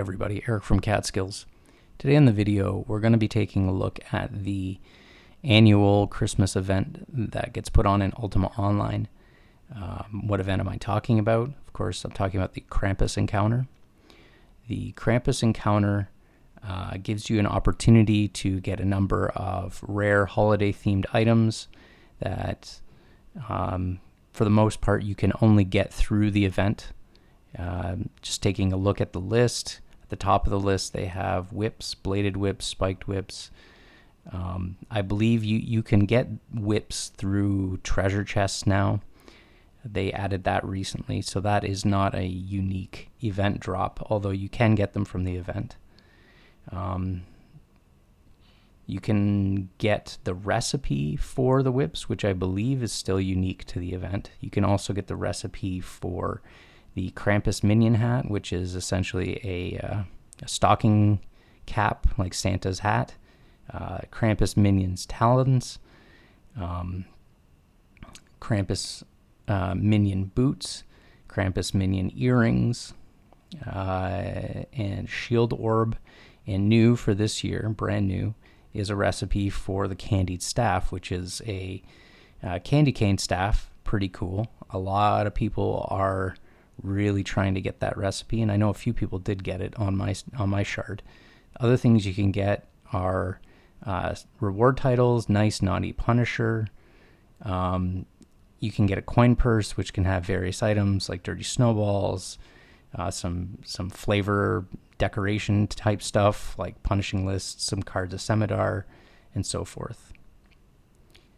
everybody, Eric from Catskills. Today in the video, we're going to be taking a look at the annual Christmas event that gets put on in Ultima Online. What event am I talking about? Of course, I'm talking about the Krampus encounter. The Krampus encounter gives you an opportunity to get a number of rare holiday-themed items that, for the most part, you can only get through the event. Just taking a look at the list, at the top of the list they have whips, bladed whips, spiked whips. I believe you can get whips through treasure chests now. They added that recently, so that is not a unique event drop, although you can get them from the event. You can get the recipe for the whips, which I believe is still unique to the event. You can also get the recipe for the Krampus minion hat, which is essentially a stocking cap, like Santa's hat. Krampus minion's talons, Krampus minion boots, Krampus minion earrings, and shield orb. And new for this year, brand new, is a recipe for the candied staff, which is a candy cane staff. Pretty cool. A lot of people are really trying to get that recipe, and I know a few people did get it on my shard. Other things you can get are reward titles, Nice Naughty Punisher. You can get a coin purse, which can have various items like dirty snowballs, some flavor decoration type stuff like punishing lists, some cards of Semidar, and so forth.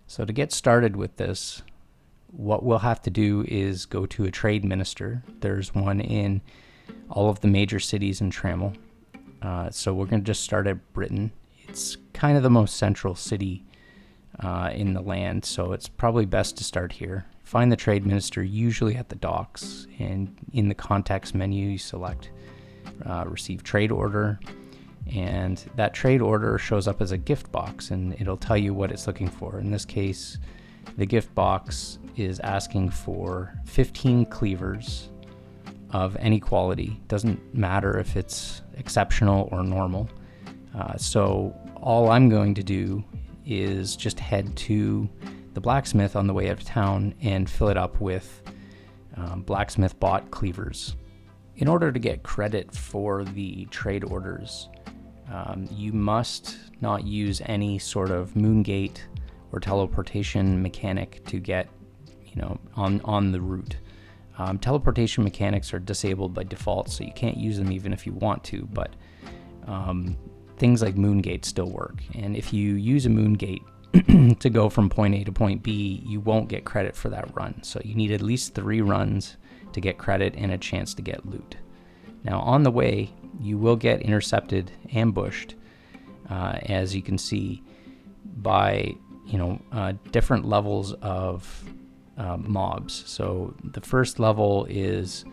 So to get started with this, what we'll have to do is go to a trade minister. There's one in all of the major cities in Trammel. So we're going to just start at Britain. It's kind of the most central city in the land, so it's probably best to start here. Find the trade minister usually at the docks, and in the context menu you select receive trade order, and that trade order shows up as a gift box, and it'll tell you what it's looking for. In this case, the gift box is asking for 15 cleavers of any quality. Doesn't matter if it's exceptional or normal. So all I'm going to do is just head to the blacksmith on the way out of town and fill it up with blacksmith bought cleavers. In order to get credit for the trade orders, you must not use any sort of moongate or teleportation mechanic to get, on the route. Teleportation mechanics are disabled by default, so you can't use them even if you want to, but things like moongate still work. And if you use a moongate to go from point A to point B, you won't get credit for that run. So you need at least 3 runs to get credit and a chance to get loot. Now on the way, you will get intercepted, ambushed, as you can see, by different levels of mobs. So the first level is,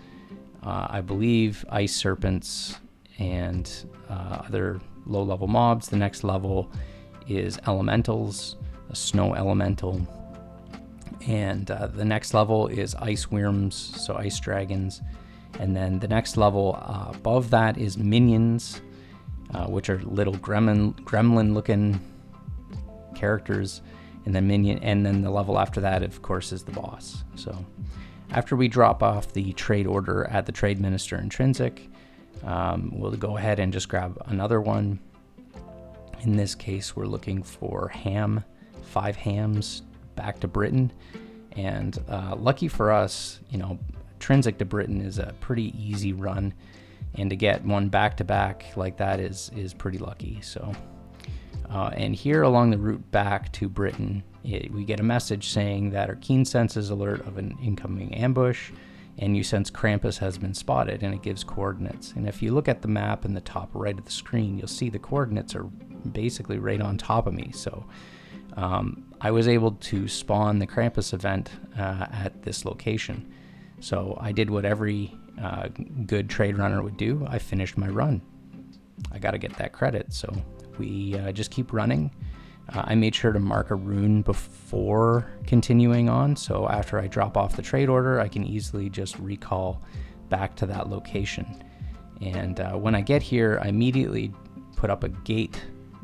I believe, ice serpents and other low-level mobs. The next level is elementals, a snow elemental, and the next level is ice worms, so ice dragons. And then the next level above that is minions, which are little gremlin-looking characters. And then the level after that, of course, is the boss. So after we drop off the trade order at the trade minister intrinsic, we'll go ahead and just grab another one. In this case, we're looking for 5 hams back to Britain. And lucky for us, intrinsic to Britain is a pretty easy run. And to get one back to back like that is pretty lucky. So. And here along the route back to Britain, we get a message saying that our keen senses alert of an incoming ambush, and you sense Krampus has been spotted, and it gives coordinates. And if you look at the map in the top right of the screen, you'll see the coordinates are basically right on top of me. So I was able to spawn the Krampus event at this location. So I did what every good trade runner would do. I finished my run. I got to get that credit, so we just keep running. I made sure to mark a rune before continuing on, so after I drop off the trade order, I can easily just recall back to that location. And when I get here, I immediately put up a gate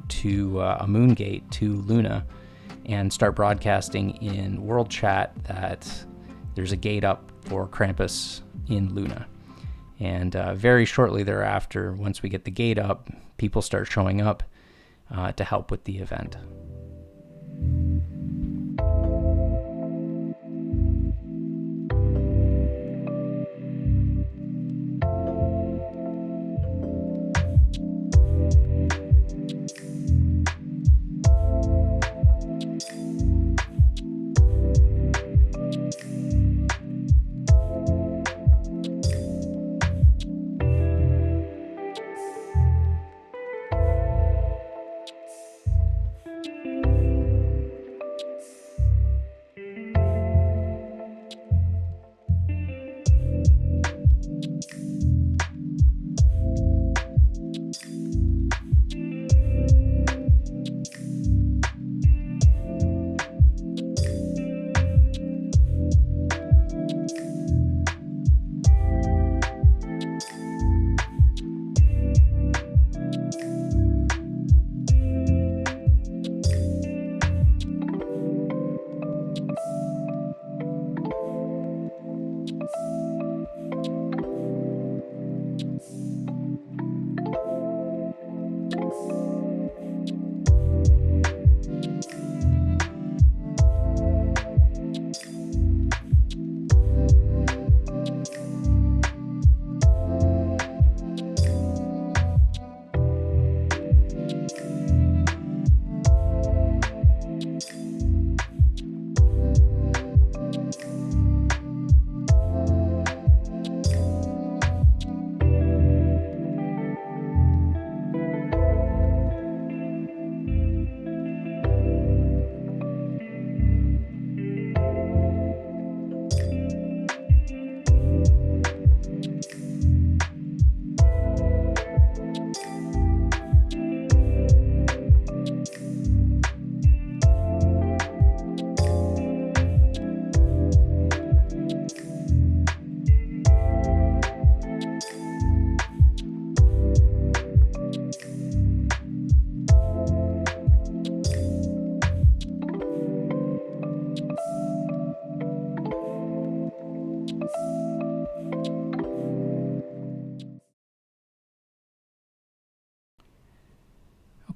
to a moon gate to Luna and start broadcasting in world chat that there's a gate up for Krampus in Luna. And very shortly thereafter, once we get the gate up, people start showing up to help with the event.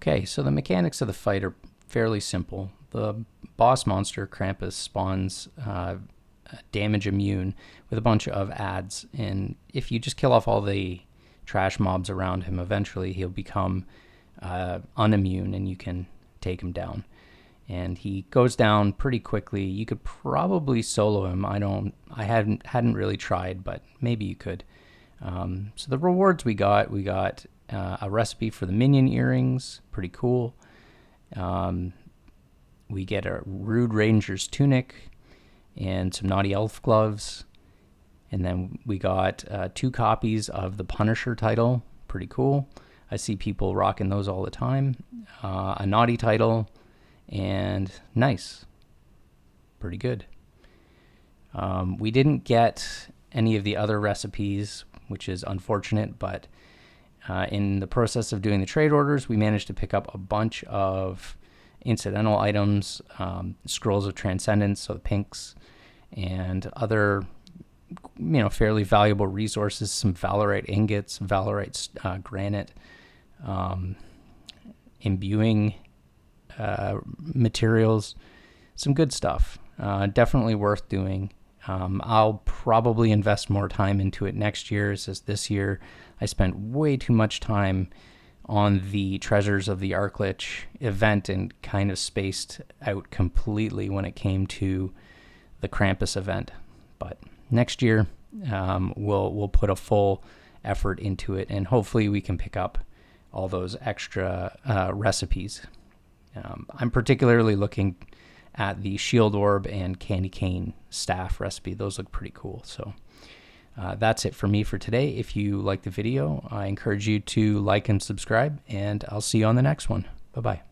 Okay, so the mechanics of the fight are fairly simple. The boss monster, Krampus, spawns damage immune with a bunch of adds, and if you just kill off all the trash mobs around him, eventually he'll become unimmune and you can take him down. And he goes down pretty quickly. You could probably solo him. I hadn't really tried, but maybe you could. So the rewards we got a recipe for the minion earrings, pretty cool. We get a Rude Ranger's tunic and some Naughty Elf gloves. And then we got 2 copies of the Punisher title, pretty cool. I see people rocking those all the time. A Naughty title, and nice. Pretty good. We didn't get any of the other recipes, which is unfortunate, but in the process of doing the trade orders, we managed to pick up a bunch of incidental items, Scrolls of Transcendence, so the pinks, and other fairly valuable resources, some Valorite ingots, Valorite granite, imbuing materials, some good stuff. Definitely worth doing. I'll probably invest more time into it next year, as this year I spent way too much time on the Treasures of the Arclich event and kind of spaced out completely when it came to the Krampus event. But next year, we'll put a full effort into it, and hopefully we can pick up all those extra recipes. I'm particularly looking at the Shield Orb and Candy Cane staff recipe. Those look pretty cool. So that's it for me for today. If you like the video, I encourage you to like and subscribe, and I'll see you on the next one. Bye-bye.